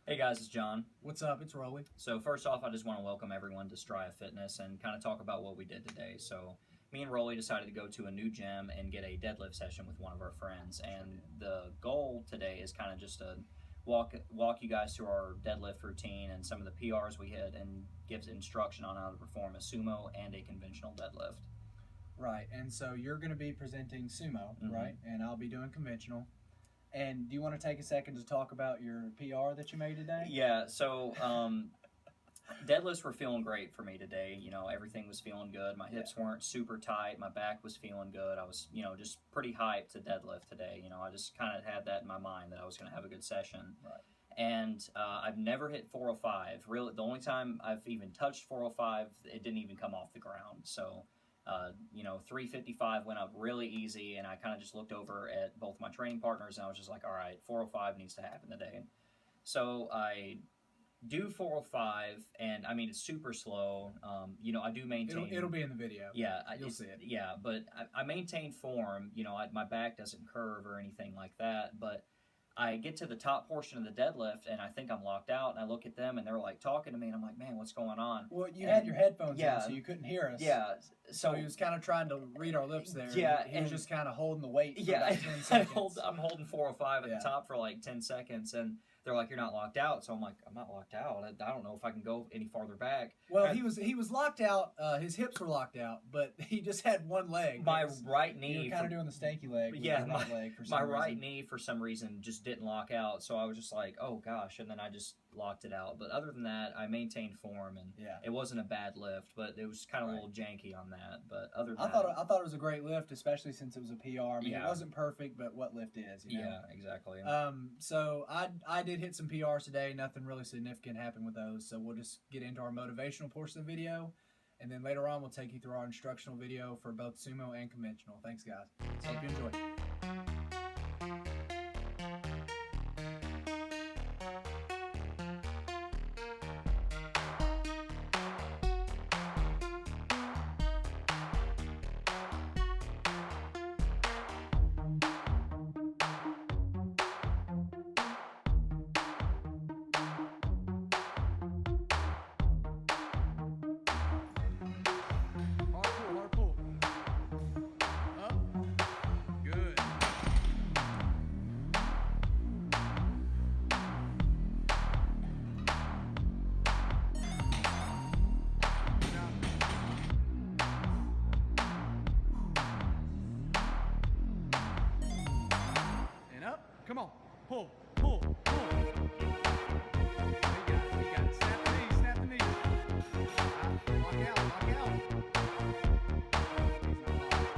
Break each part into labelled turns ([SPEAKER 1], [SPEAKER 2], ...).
[SPEAKER 1] Hey guys, it's John.
[SPEAKER 2] What's up? It's Rolly.
[SPEAKER 1] So first off, I just want to welcome everyone to Stria Fitness and kind of talk about what we did today. So me and Rolly decided to go to a new gym and get a deadlift session with one of our friends. And the goal today is kind of just to walk you guys through our deadlift routine and some of the PRs we hit, and gives instruction on how to perform a sumo and a conventional deadlift.
[SPEAKER 2] Right, and so you're going to be presenting sumo, right? And I'll be doing conventional. And do you want to take a second to talk about your PR that you made today?
[SPEAKER 1] Yeah, so deadlifts were feeling great for me today. You know, everything was feeling good. My hips weren't super tight. My back was feeling good. I was, just pretty hyped to deadlift today. I just kind of had that in my mind that I was going to have a good session.
[SPEAKER 2] Right.
[SPEAKER 1] And I've never hit 405. Really, the only time I've even touched 405, it didn't even come off the ground. So 355 went up really easy, and I kind of just looked over at both my training partners, and I was just like, all right, 405 needs to happen today. So I do 405, and I mean, it's super slow. I do maintain.
[SPEAKER 2] It'll be in the video.
[SPEAKER 1] Yeah,
[SPEAKER 2] you'll see it.
[SPEAKER 1] Yeah, but I maintain form. My back doesn't curve or anything like that, but I get to the top portion of the deadlift, and I think I'm locked out, and I look at them, and they're like talking to me, and I'm like, man, what's going on?
[SPEAKER 2] Well, you had your headphones in, so you couldn't hear us.
[SPEAKER 1] Yeah.
[SPEAKER 2] So he was kind of trying to read our lips there.
[SPEAKER 1] Yeah.
[SPEAKER 2] He was just kind of holding the weight for
[SPEAKER 1] Yeah,
[SPEAKER 2] about 10 seconds.
[SPEAKER 1] I'm holding 405 at the top for like 10 seconds, and they're like, you're not locked out. So I'm like, I'm not locked out. I don't know if I can go any farther back.
[SPEAKER 2] Well, he was locked out. His hips were locked out, but he just had one leg.
[SPEAKER 1] My right knee.
[SPEAKER 2] You were kind of doing the stanky leg. With
[SPEAKER 1] Yeah,
[SPEAKER 2] right leg for
[SPEAKER 1] my
[SPEAKER 2] some
[SPEAKER 1] right
[SPEAKER 2] reason.
[SPEAKER 1] knee for some reason just didn't lock out. So I was just like, oh gosh, and then I just locked it out. But other than that, I maintained form, and it wasn't a bad lift, but it was kind of a little janky on that. But other than
[SPEAKER 2] I thought it was a great lift, especially since it was a PR. I mean, it wasn't perfect, but what lift is?
[SPEAKER 1] Yeah, exactly.
[SPEAKER 2] So I did hit some PRs today. Nothing really significant happened with those. So we'll just get into our motivational portion of the video, and then later on we'll take you through our instructional video for both sumo and conventional. Thanks, guys. So hope you enjoy.
[SPEAKER 3] Come on, pull, pull, pull. You got it. Snap the knees, snap the knees. Lock out, lock out. He's not locked.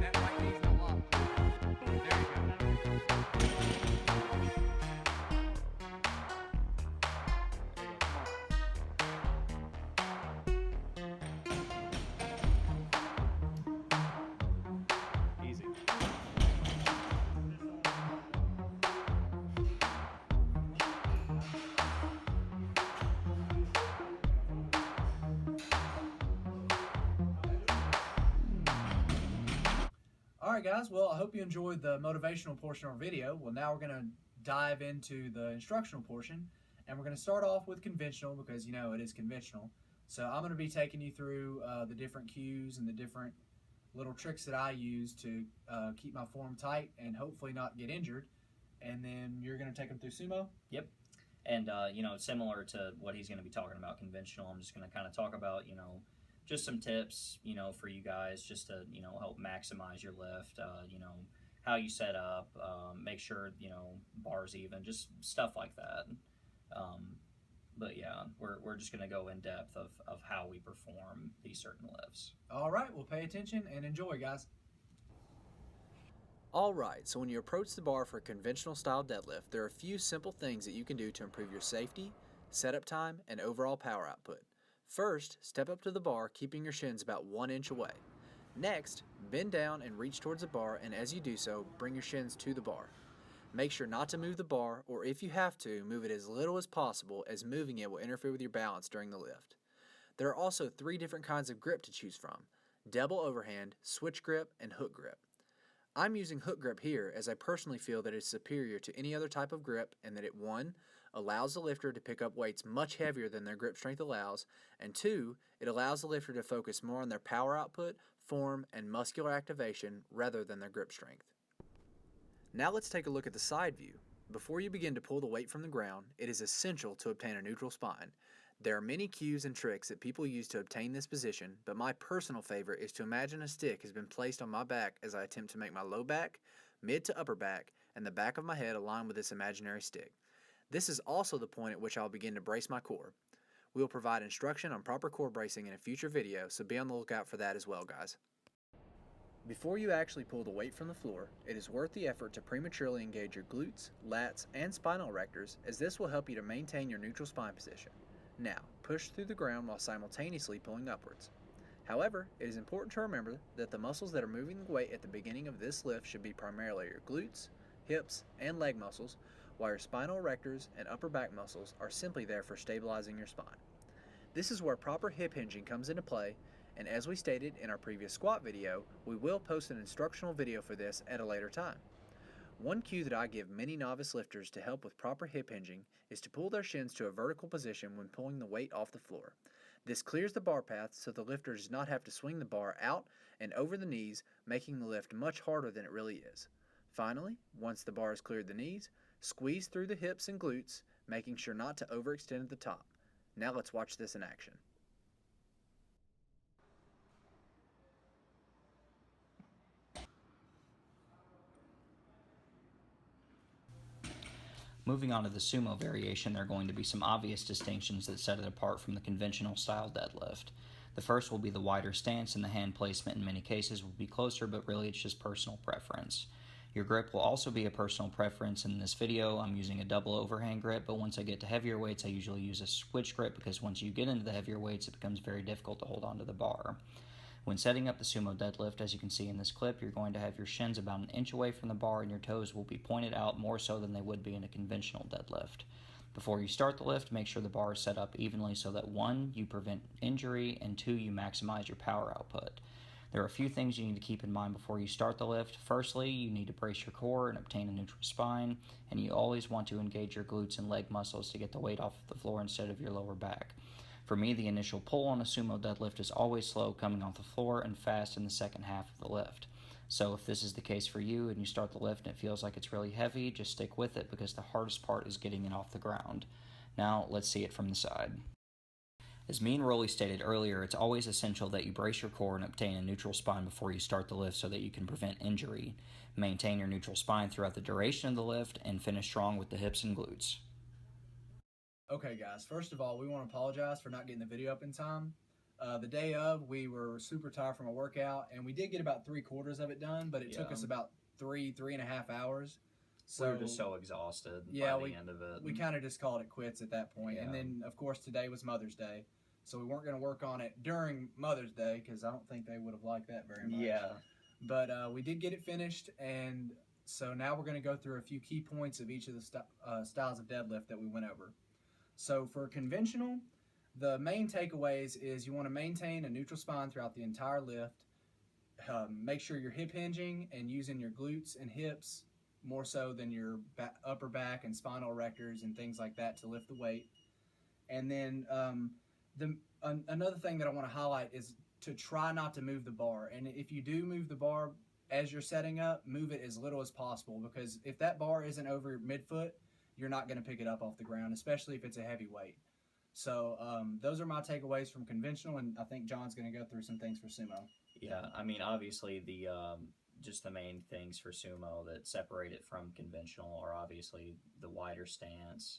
[SPEAKER 3] That right knee's not locked. There you go. Easy.
[SPEAKER 2] Alright guys, well I hope you enjoyed the motivational portion of our video. Well, now we're going to dive into the instructional portion, and we're going to start off with conventional because it is conventional. So I'm going to be taking you through the different cues and the different little tricks that I use to keep my form tight and hopefully not get injured. And then you're going to take them through sumo?
[SPEAKER 1] Yep. And, similar to what he's going to be talking about conventional, I'm just going to kind of talk about, just some tips, for you guys just to, help maximize your lift, how you set up, make sure, bar's even, just stuff like that. But yeah, we're just going to go in depth of how we perform these certain lifts.
[SPEAKER 2] All right, well, pay attention and enjoy, guys.
[SPEAKER 4] Alright, so when you approach the bar for a conventional style deadlift, there are a few simple things that you can do to improve your safety, setup time, and overall power output. First, step up to the bar, keeping your shins about 1 inch away. Next, bend down and reach towards the bar, and as you do so, bring your shins to the bar. Make sure not to move the bar, or if you have to, move it as little as possible, as moving it will interfere with your balance during the lift. There are also 3 different kinds of grip to choose from: double overhand, switch grip, and hook grip. I'm using hook grip here as I personally feel that it's superior to any other type of grip and that it 1. Allows the lifter to pick up weights much heavier than their grip strength allows, and 2. It allows the lifter to focus more on their power output, form, and muscular activation rather than their grip strength. Now let's take a look at the side view. Before you begin to pull the weight from the ground, it is essential to obtain a neutral spine. There are many cues and tricks that people use to obtain this position, but my personal favorite is to imagine a stick has been placed on my back as I attempt to make my low back, mid to upper back, and the back of my head align with this imaginary stick. This is also the point at which I'll begin to brace my core. We will provide instruction on proper core bracing in a future video, so be on the lookout for that as well, guys. Before you actually pull the weight from the floor, it is worth the effort to prematurely engage your glutes, lats, and spinal erectors, as this will help you to maintain your neutral spine position. Now, push through the ground while simultaneously pulling upwards. However, it is important to remember that the muscles that are moving the weight at the beginning of this lift should be primarily your glutes, hips, and leg muscles, while your spinal erectors and upper back muscles are simply there for stabilizing your spine. This is where proper hip hinging comes into play, and as we stated in our previous squat video, we will post an instructional video for this at a later time. One cue that I give many novice lifters to help with proper hip hinging is to pull their shins to a vertical position when pulling the weight off the floor. This clears the bar path so the lifter does not have to swing the bar out and over the knees, making the lift much harder than it really is. Finally, once the bar has cleared the knees, squeeze through the hips and glutes, making sure not to overextend at the top. Now let's watch this in action.
[SPEAKER 1] Moving on to the sumo variation, there are going to be some obvious distinctions that set it apart from the conventional style deadlift. The first will be the wider stance, and the hand placement in many cases will be closer, but really it's just personal preference. Your grip will also be a personal preference. In this video, I'm using a double overhand grip, but once I get to heavier weights, I usually use a switch grip because once you get into the heavier weights, it becomes very difficult to hold onto the bar. When setting up the sumo deadlift, as you can see in this clip, you're going to have your shins about an inch away from the bar and your toes will be pointed out more so than they would be in a conventional deadlift. Before you start the lift, make sure the bar is set up evenly so that 1, you prevent injury, and 2, you maximize your power output. There are a few things you need to keep in mind before you start the lift. Firstly, you need to brace your core and obtain a neutral spine, and you always want to engage your glutes and leg muscles to get the weight off the floor instead of your lower back. For me, the initial pull on a sumo deadlift is always slow coming off the floor and fast in the second half of the lift. So if this is the case for you and you start the lift and it feels like it's really heavy, just stick with it because the hardest part is getting it off the ground. Now, let's see it from the side. As me and Rolly stated earlier, it's always essential that you brace your core and obtain a neutral spine before you start the lift so that you can prevent injury. Maintain your neutral spine throughout the duration of the lift and finish strong with the hips and glutes.
[SPEAKER 2] Okay, guys, first of all, we want to apologize for not getting the video up in time. The day of, we were super tired from a workout, and we did get about 3/4 of it done, but it took us about 3.5 hours. So
[SPEAKER 1] we were just so exhausted by the end of it.
[SPEAKER 2] We kind of just called it quits at that point.
[SPEAKER 1] Yeah.
[SPEAKER 2] And then, of course, today was Mother's Day, so we weren't going to work on it during Mother's Day because I don't think they would have liked that very much.
[SPEAKER 1] Yeah.
[SPEAKER 2] But we did get it finished, and so now we're going to go through a few key points of each of the styles of deadlift that we went over. So for conventional, the main takeaways is you want to maintain a neutral spine throughout the entire lift. Make sure you're hip hinging and using your glutes and hips more so than your upper back and spinal erectors and things like that to lift the weight. And then another thing that I want to highlight is to try not to move the bar. And if you do move the bar as you're setting up, move it as little as possible, because if that bar isn't over midfoot, you're not going to pick it up off the ground, especially if it's a heavy weight. So those are my takeaways from conventional, and I think John's going to go through some things for sumo.
[SPEAKER 1] Yeah, I mean, obviously the just the main things for sumo that separate it from conventional are obviously the wider stance,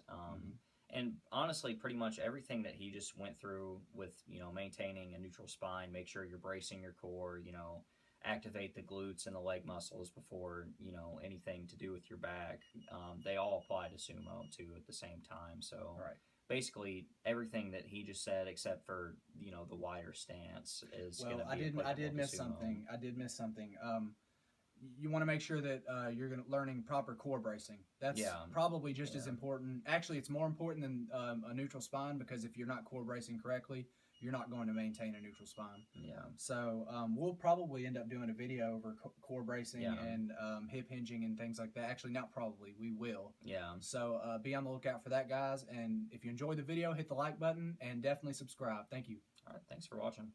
[SPEAKER 1] and honestly, pretty much everything that he just went through with, maintaining a neutral spine, make sure you're bracing your core, activate the glutes and the leg muscles before, anything to do with your back. They all apply to sumo too at the same time. So basically everything that he just said, except for, the wider stance is going to be
[SPEAKER 2] I did miss something. You want to make sure that you're learning proper core bracing. That's probably just as important. Actually, it's more important than a neutral spine, because if you're not core bracing correctly, you're not going to maintain a neutral spine.
[SPEAKER 1] Yeah.
[SPEAKER 2] So we'll probably end up doing a video over core bracing
[SPEAKER 1] Yeah.
[SPEAKER 2] and hip hinging and things like that. Actually, not probably. We will.
[SPEAKER 1] Yeah.
[SPEAKER 2] So be on the lookout for that, guys. And if you enjoyed the video, hit the like button and definitely subscribe. Thank you.
[SPEAKER 1] All right. Thanks for watching.